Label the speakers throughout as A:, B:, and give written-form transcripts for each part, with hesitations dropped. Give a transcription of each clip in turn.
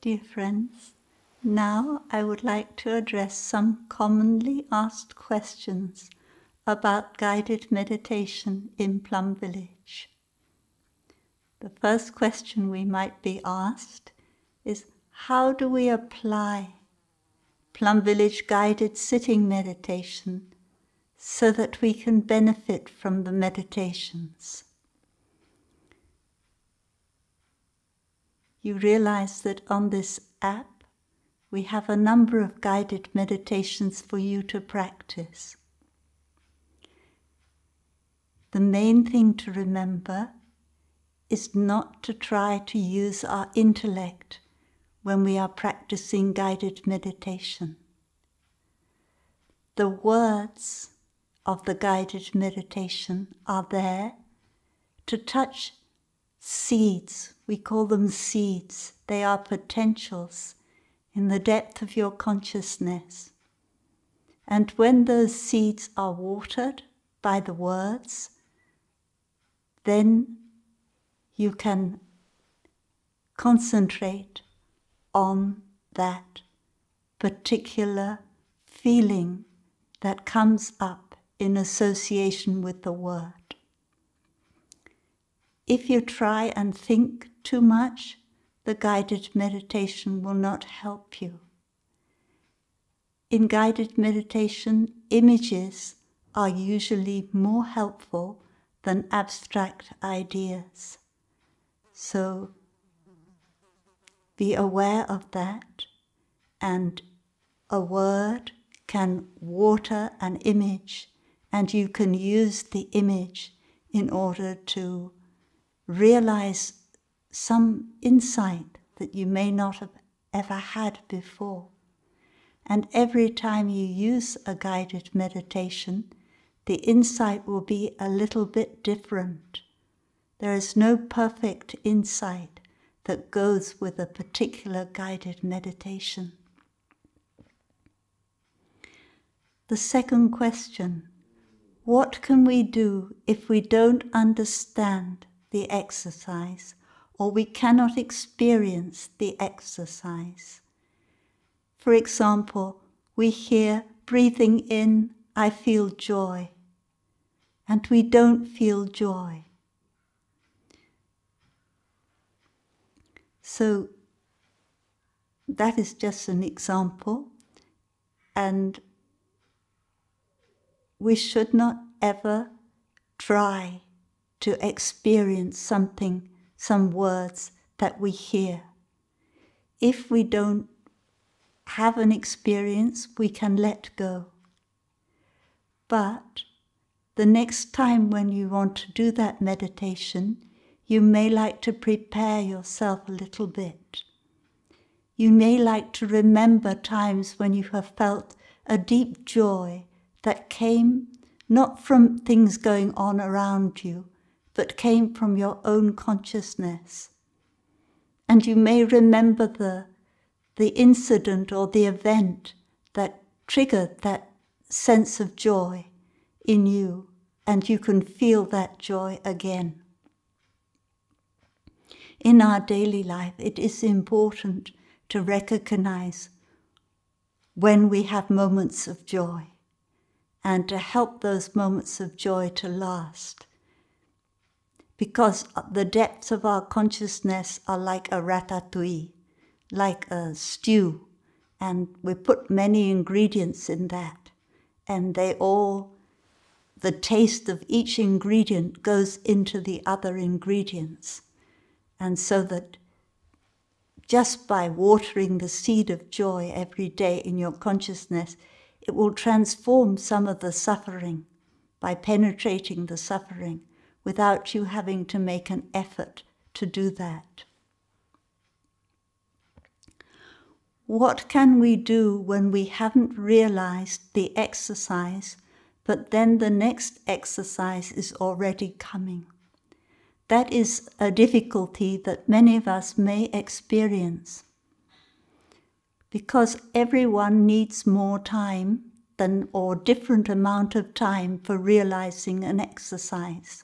A: Dear friends, now I would like to address some commonly asked questions about guided meditation in Plum Village. The first question we might be asked is, how do we apply Plum Village guided sitting meditation so that we can benefit from the meditations? You realize that on this app we have a number of guided meditations for you to practice. The main thing to remember is not to try to use our intellect when we are practicing guided meditation. The words of the guided meditation are there to touch seeds. We call them seeds. They are potentials in the depth of your consciousness. And when those seeds are watered by the words, then you can concentrate on that particular feeling that comes up in association with the word. If you try and think too much, the guided meditation will not help you. In guided meditation, images are usually more helpful than abstract ideas. So be aware of that, and a word can water an image, and you can use the image in order to realize some insight that you may not have ever had before. And every time you use a guided meditation, the insight will be a little bit different. There is no perfect insight that goes with a particular guided meditation. The second question, what can we do if we don't understand the exercise, or we cannot experience the exercise? For example, we hear breathing in, I feel joy, and we don't feel joy. So that is just an example, and we should not ever try to experience something, some words that we hear. If we don't have an experience, we can let go. But the next time when you want to do that meditation, you may like to prepare yourself a little bit. You may like to remember times when you have felt a deep joy that came not from things going on around you, but came from your own consciousness. And you may remember the incident or the event that triggered that sense of joy in you, and you can feel that joy again. In our daily life, it is important to recognize when we have moments of joy and to help those moments of joy to last. Because the depths of our consciousness are like a ratatouille, like a stew, and we put many ingredients in that, and the taste of each ingredient goes into the other ingredients. And so that just by watering the seed of joy every day in your consciousness, it will transform some of the suffering by penetrating the suffering without you having to make an effort to do that. What can we do when we haven't realized the exercise, but then the next exercise is already coming? That is a difficulty that many of us may experience, because everyone needs more time or different amount of time for realizing an exercise.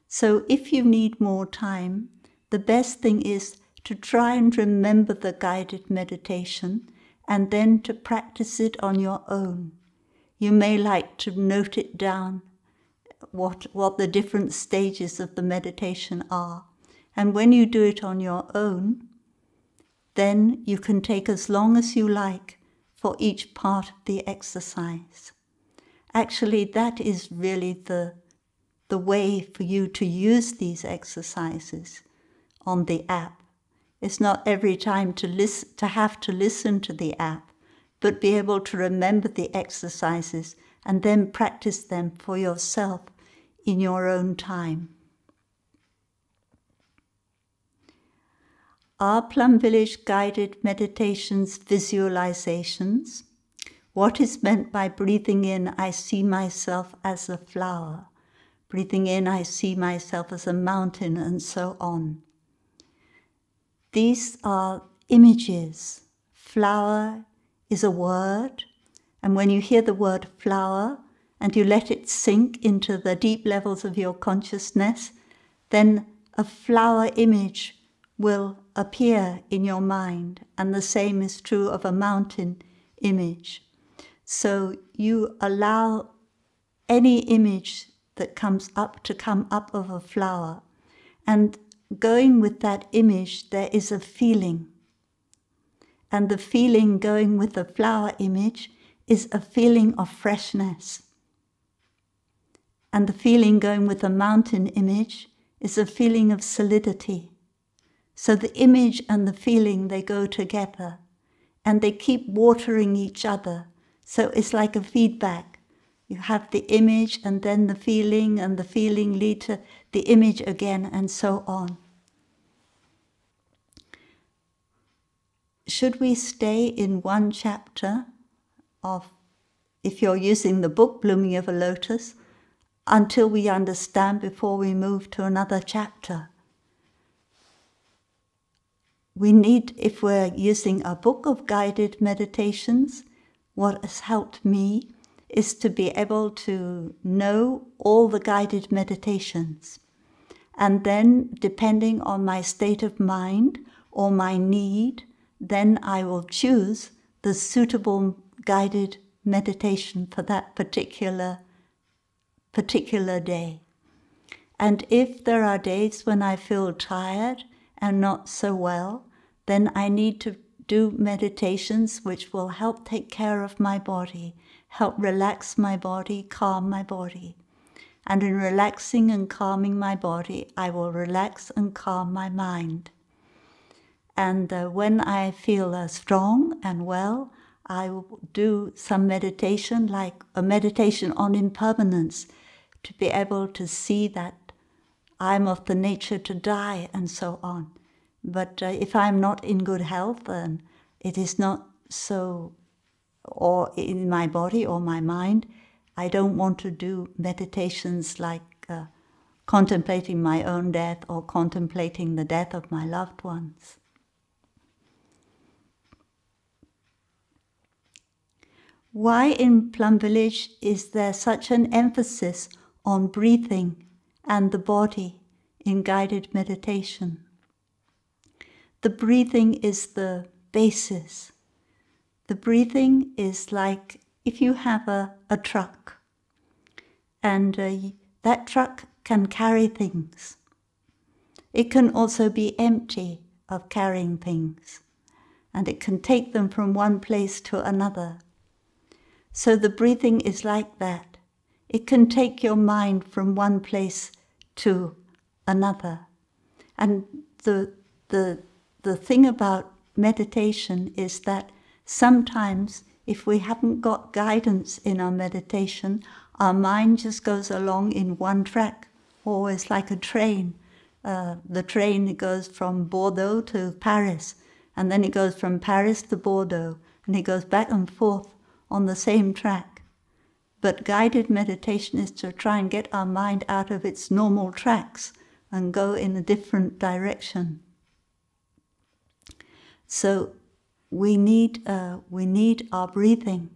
A: So if you need more time, the best thing is to try and remember the guided meditation and then to practice it on your own. You may like to note it down, what the different stages of the meditation are. And when you do it on your own, then you can take as long as you like for each part of the exercise. Actually, that is really the way for you to use these exercises on the app. It's not every time to have to listen to the app, but be able to remember the exercises and then practice them for yourself in your own time. Are Plum Village guided meditations visualizations? What is meant by breathing in, I see myself as a flower. Breathing in, I see myself as a mountain, and so on. These are images. Flower is a word, and when you hear the word flower and you let it sink into the deep levels of your consciousness, then a flower image will appear in your mind, and the same is true of a mountain image. So you allow any image that comes up to come up of a flower, and going with that image there is a feeling, and the feeling going with the flower image is a feeling of freshness, and the feeling going with the mountain image is a feeling of solidity. So the image and the feeling, they go together and they keep watering each other. So it's like a feedback. You have the image and then the feeling, and the feeling lead to the image again, and so on. Should we stay in one chapter of, if you're using the book Blooming of a Lotus, until we understand before we move to another chapter? We need, if we're using a book of guided meditations, what has helped me is to be able to know all the guided meditations. And then, depending on my state of mind or my need, then I will choose the suitable guided meditation for that particular day. And if there are days when I feel tired and not so well, then I need to do meditations which will help take care of my body, help relax my body, calm my body. And in relaxing and calming my body, I will relax and calm my mind. And when I feel strong and well, I will do some meditation, like a meditation on impermanence, to be able to see that I'm of the nature to die, and so on. But if I'm not in good health and it is not so, or in my body or my mind, I don't want to do meditations like contemplating my own death or contemplating the death of my loved ones. Why in Plum Village is there such an emphasis on breathing and the body in guided meditation? The breathing is the basis. The breathing is like if you have a truck, and that truck can carry things. It can also be empty of carrying things, and it can take them from one place to another. So the breathing is like that. It can take your mind from one place to another. And the thing about meditation is that sometimes if we haven't got guidance in our meditation, our mind just goes along in one track, always like a train. The train goes from Bordeaux to Paris, and then it goes from Paris to Bordeaux, and it goes back and forth on the same track. But guided meditation is to try and get our mind out of its normal tracks and go in a different direction. So we need our breathing.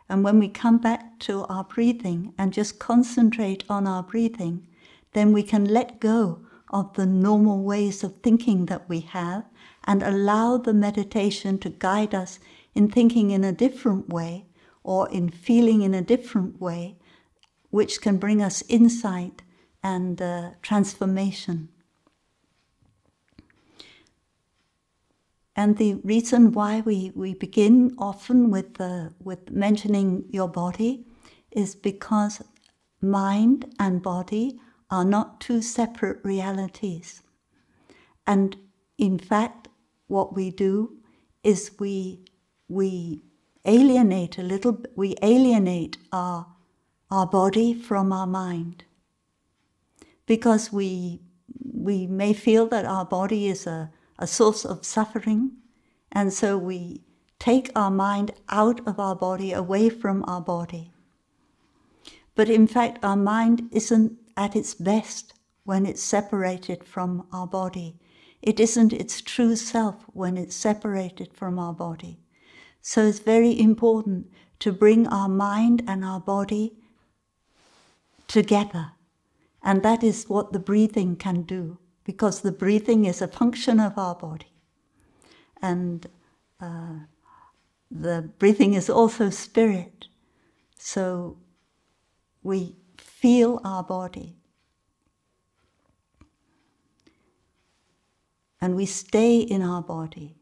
A: And when we come back to our breathing and just concentrate on our breathing, then we can let go of the normal ways of thinking that we have and allow the meditation to guide us in thinking in a different way or in feeling in a different way, which can bring us insight and transformation. And the reason why we begin often with mentioning your body is because mind and body are not two separate realities. And in fact, what we do is we alienate our body from our mind. Because we may feel that our body is a source of suffering, and so we take our mind out of our body, away from our body. But in fact, our mind isn't at its best when it's separated from our body. It isn't its true self when it's separated from our body. So it's very important to bring our mind and our body together. And that is what the breathing can do, because the breathing is a function of our body. And the breathing is also spirit. So we feel our body. And we stay in our body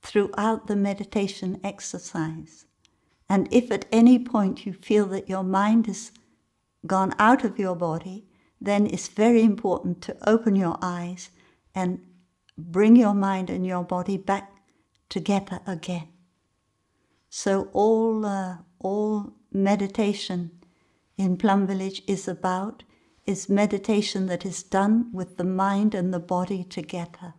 A: throughout the meditation exercise. And if at any point you feel that your mind has gone out of your body, then it's very important to open your eyes and bring your mind and your body back together again. So all meditation in Plum Village is meditation that is done with the mind and the body together.